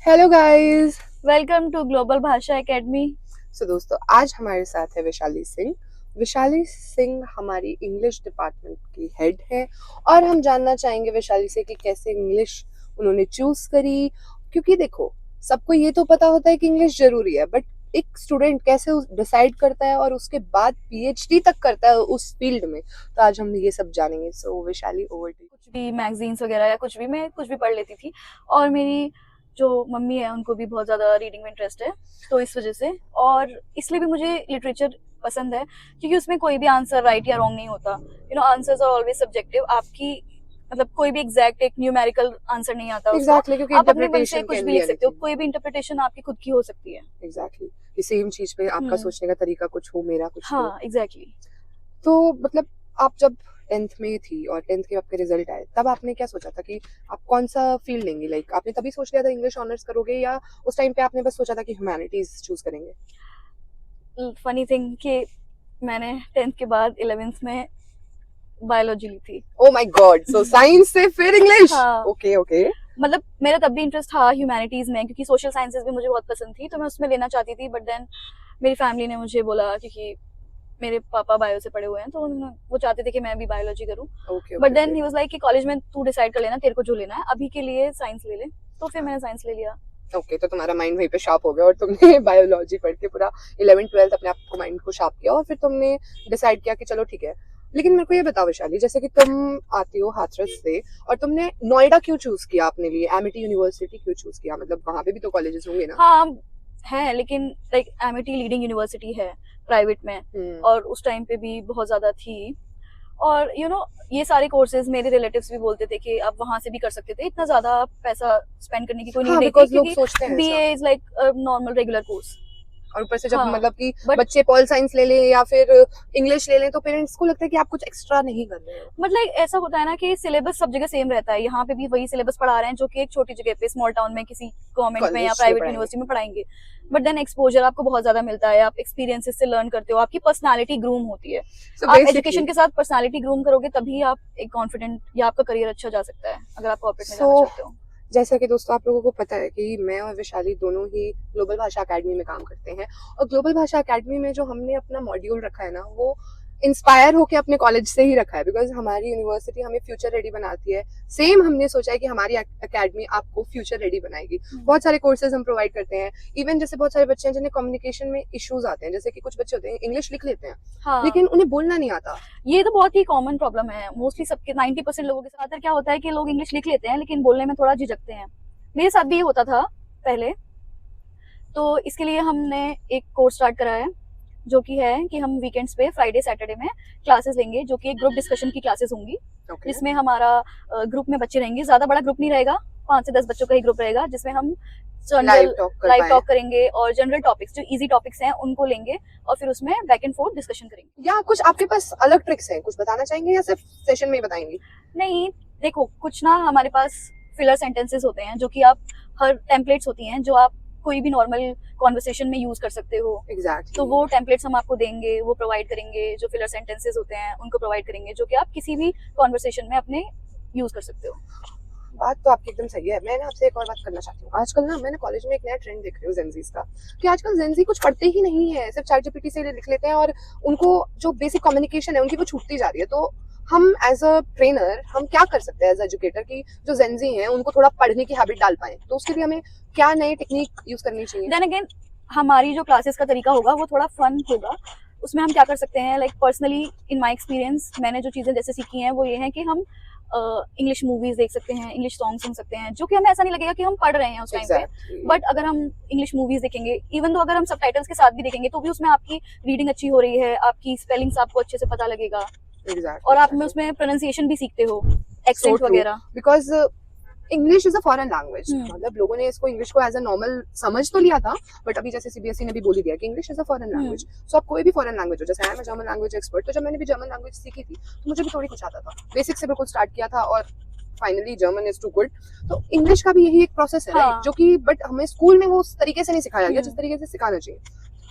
Hello guys. Welcome to global Bhasha academy. So दोस्तों, आज हमारे साथ है वैशाली सिंह। वैशाली सिंह हमारी इंग्लिश डिपार्टमेंट की हेड है और हम जानना चाहेंगे वैशाली से कि कैसे इंग्लिश उन्होंने चूज करी। क्योंकि देखो, सबको ये तो पता होता है कि इंग्लिश जरूरी है, बट एक स्टूडेंट कैसे डिसाइड करता है और उसके बाद पीएचडी तक करता है उस फील्ड में। तो आज हम ये सब जानेंगे। सो वैशाली, ओवर टू। कुछ भी मैगजीन्स वगैरह या कुछ भी मैं कुछ भी पढ़ लेती थी। और मेरी जो मम्मी है उनको भी बहुत ज़्यादा रीडिंग में इंटरेस्ट है, तो इस वजह से और इसलिए भी मुझे लिटरेचर पसंद है, क्योंकि उसमें कोई भी आंसर राइट या रॉन्ग नहीं होता। Answers are always subjective. आपकी मतलब कोई भी एग्जैक्ट एक न्यूमेरिकल आंसर नहीं आता उसका। एग्जैक्टली, क्योंकि आप अपने मन से इंटरप्रिटेशन कुछ कैन भी बी लिख सकते हो, एनीथिंग। कोई भी इंटरप्रिटेशन आपकी खुद की हो सकती है। एग्जैक्टली, कि सेम चीज पे आपका सोचने का तरीका कुछ हो, मेरा कुछ हो। हाँ, एग्जैक्टली। तो मतलब आप जब 10th में थी और 10th के आपके रिजल्ट आए, तब आपने क्या सोचा था कि आप कौन सा फील्ड लेंगे? लाइक आपने तभी सोच लिया था इंग्लिश ऑनर्स करोगे, या उस टाइम पे आपने बस सोचा था कि ह्यूमैनिटीज चूज करेंगे? फनी थिंग कि मैंने 10th के बाद 11th में बायोलॉजी ली थी। Oh my God, so science से फिर इंग्लिश। हाँ, ओके ओके। मतलब मेरा तब भी इंटरेस्ट था ह्यूमैनिटीज में, क्योंकि सोशल साइंसेज भी मुझे बहुत पसंद थी, तो मैं उसमें लेना चाहती थी। बट देन मेरी फैमिली ने मुझे बोला, क्योंकि मेरे पापा बायो से पढ़े हुए हैं, तो वो चाहते थे कि मैं भी बायोलॉजी करूं। Okay but okay then okay. He was like कि कॉलेज में तू डिसाइड कर लेना, तेरे को जो लेना है, अभी के लिए साइंस ले ले। तो फिर मैंने साइंस ले लिया। ओके, तो तुम्हारा माइंड वहीं पे शार्प हो गया और तुमने बायोलॉजी पढ़ के पूरा 11th 12th अपने आप को माइंड को शार्प किया और फिर तुमने डिसाइड किया कि चलो ठीक है। लेकिन मेरे को ये बताओ वैशाली, जैसे कि तुम आती हो हाथरस से और तुमने नोएडा क्यों चूज किया अपने लिए? एमिटी यूनिवर्सिटी क्यों चूज किया? मतलब वहां पे भी तो कॉलेजेस होंगे ना? हाँ, है, लेकिन लाइक एमिटी लीडिंग यूनिवर्सिटी है प्राइवेट में, और उस टाइम पे भी बहुत ज्यादा थी। और ये सारे कोर्सेज मेरे रिलेटिव्स भी बोलते थे कि आप वहां से भी कर सकते थे, इतना ज्यादा पैसा स्पेंड करने की कोई नीड हाँ, नहीं थी, बिकॉज लोग क्योंकि सोचते हैं ऐसा। BA is like normal regular course. और ऊपर से जब हाँ, मतलब कि बट बच्चे पॉल साइंस ले लें या फिर इंग्लिश ले लें, तो पेरेंट्स को लगता है कि आप कुछ एक्स्ट्रा नहीं कर रहे हो। मतलब ऐसा होता है ना कि सिलेबस सब जगह सेम रहता है। यहाँ पे भी वही सिलेबस पढ़ा रहे हैं जो कि एक छोटी जगह पे स्मॉल टाउन में किसी गवर्नमेंट में या कॉलेज में प्राइवेट पढ़ाएंगे। यूनिवर्सिटी में पढ़ाएंगे। बट देन एक्सपोजर आपको बहुत ज्यादा मिलता है, आप एक्सपीरियंसेस से लर्न करते हो, आपकी पर्सनालिटी ग्रूम होती है। सो आप बेसिकली, एजुकेशन के साथ पर्सनालिटी ग्रूम करोगे, तभी आप एक कॉन्फिडेंट या आपका करियर अच्छा जा सकता है, अगर आप कॉर्पोरेट में सो जाना चाहते हो। जैसा कि दोस्तों आप लोगों को पता है कि मैं और वैशाली दोनों ही ग्लोबल भाषा अकेडमी में काम करते हैं। और ग्लोबल भाषा अकेडमी में जो हमने अपना मॉड्यूल रखा है ना, वो इंस्पायर होके अपने कॉलेज से ही रखा है, बिकॉज हमारी यूनिवर्सिटी हमें फ्यूचर रेडी बनाती है। सेम हमने सोचा है कि हमारी अकेडमी आपको फ्यूचर रेडी बनाएगी। बहुत सारे कोर्सेज हम प्रोवाइड करते हैं। इवन जैसे बहुत सारे बच्चे हैं जिन्हें कम्युनिकेशन में इश्यूज आते हैं, जैसे कि कुछ बच्चे होते हैं इंग्लिश लिख लेते हैं, हाँ, लेकिन उन्हें बोलना नहीं आता। ये तो बहुत ही कॉमन प्रॉब्लम है मोस्टली सबके, 90% लोगों के साथ। क्या होता है कि लोग इंग्लिश लिख लेते हैं लेकिन बोलने में थोड़ा झिझकते हैं। मेरे साथ भी ये होता था पहले। तो इसके लिए हमने एक कोर्स स्टार्ट करा है, जो कि है कि हम वीकेंड्स पे फ्राइडे सैटरडे में क्लासेस लेंगे, जो कि एक ग्रुप डिस्कशन की क्लासेस होंगी। ओके। जिसमें हमारा ग्रुप में बच्चे रहेंगे, ज्यादा बड़ा ग्रुप नहीं रहेगा, 5 से 10 बच्चों का ही ग्रुप रहेगा, जिसमें हम लाइव जनरल टॉक कर लाइव पाए। टॉक करेंगे और जनरल टॉपिक्स जो इजी टॉपिक्स हैं उनको लेंगे, और फिर उसमें बैक एंड फोर्थ डिस्कशन करेंगे। या कुछ आपके पास अलग ट्रिक्स हैं, कुछ बताना चाहेंगे या सिर्फ सेशन में ही बताएंगी? नहीं, देखो, कुछ ना हमारे पास फिलर सेंटेंसेस होते हैं, जो कि आप हर टेम्पलेट्स होती हैं जो आप कोई भी नॉर्मल कॉन्वर्सेशन में यूज कर सकते हो। एग्जैक्टली। तो वो टेम्पलेट्स हम आपको देंगे, वो प्रोवाइड करेंगे, जो फिलर सेंटेंसेस होते हैं उनको प्रोवाइड करेंगे, जो कि आप किसी भी कॉन्वर्सेशन में अपने यूज कर सकते हो। बात तो आपकी एकदम सही है। मैं ना आपसे एक और बात करना चाहती हूँ। आजकल ना मैंने कॉलेज में एक नया ट्रेंड देख रही हूँ जेनजीज का, कि आजकल जेनजी कुछ पढ़ते ही नहीं है, सिर्फ चैट जीपीटी से लिख लेते हैं और उनको जो बेसिक कम्युनिकेशन है उनकी वो छूटती जा रही है। तो हम एज अ ट्रेनर हम क्या कर सकते हैं एज एजुकेटर, की जो जेनजी हैं उनको थोड़ा पढ़ने की हैबिट डाल पाए? तो उसके लिए हमें क्या नई टेक्निक यूज करनी चाहिए? देन अगेन, हमारी जो क्लासेस का तरीका होगा वो थोड़ा फन होगा। उसमें हम क्या कर सकते हैं, like personally in my experience मैंने जो चीज़ें जैसे सीखी हैं वो ये है कि हम इंग्लिश मूवीज देख सकते हैं, इंग्लिश सॉन्ग सुन सकते हैं, जो कि हमें ऐसा नहीं लगेगा कि हम पढ़ रहे हैं उस टाइम पे। एग्जैक्टली। बट अगर हम इंग्लिश मूवीज देखेंगे, इवन तो अगर हम सबटाइटल्स के साथ भी देखेंगे, तो भी उसमें आपकी रीडिंग अच्छी हो रही है, आपकी स्पेलिंग्स आपको अच्छे से पता लगेगा, और आप में उसमें प्रोनाउंसिएशन भी सीखते हो, एक्सेंट वगैरह। Because English is a foreign language. मतलब लोगों ने इसको इंग्लिश को एज अ नॉर्मल समझ तो लिया था, बट अभी जैसे सीबीएसई ने भी बोल ही दिया कि English is a foreign language. So आप कोई भी फॉरेन लैंग्वेज हो, जैसे मैं जर्मन लैंग्वेज एक्सपर्ट, तो जब मैंने भी जर्मन लैंग्वेज सीखी थी तो मुझे भी थोड़ी कुछ आता था, बेसिक से बिल्कुल स्टार्ट किया था, और finally German is too good. तो इंग्लिश का भी यही एक प्रोसेस है, राइट? जो कि बट हमें स्कूल में वो उस तरीके से नहीं सिखाया गया जिस तरीके से सिखाना चाहिए।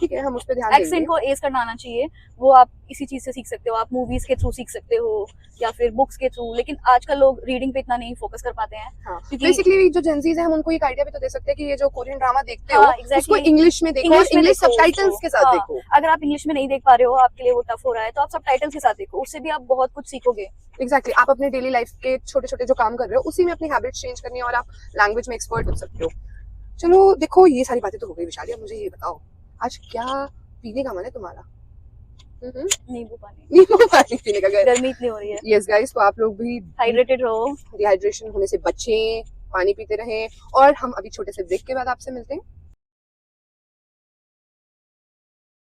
ठीक है, हम उस पर ध्यान एक्सेंट देंगे। को एज करना आना चाहिए, वो आप इसी चीज से सीख सकते हो, आप मूवीज के थ्रू सीख सकते हो या फिर बुक्स के थ्रू, लेकिन आजकल लोग रीडिंग पे इतना नहीं फोकस कर पाते हैं हाँ, क्योंकि बेसिकली जो जेंजीज है हम उनको एक आइडिया भी तो दे सकते हैं कि ये जो कोरियन ड्रामा देखते हो हाँ उसको एग्जैक्टली इंग्लिश में देखो और इंग्लिश में इंग्लिश देखो सबटाइटल्स उसको। के साथ हाँ, देखो। अगर आप इंग्लिश में नहीं देख पा रहे हो, आपके लिए वो टफ हो रहा है, तो आप सबटाइटल्स के साथ देखो, उससे भी आप बहुत कुछ सीखोगे। एग्जैक्टली आप अपने डेली लाइफ के छोटे छोटे जो काम कर रहे हो उसी में अपनी हैबिट्स चेंज करनी है और आप लैंग्वेज में एक्सपर्ट हो सकते हो। चलो देखो, ये सारी बातें तो हो गई विशाली, अब मुझे ये बताओ आज क्या पीने का मन है तुम्हारा? नींबू पानी, नींबू पानी पीने का। गर्मी इतनी हो रही है, यस गाइस, तो आप लोग भी हाइड्रेटेड रहो। डिहाइड्रेशन होने से बचें, पानी पीते रहें और हम अभी छोटे से ब्रेक के बाद आपसे मिलते हैं।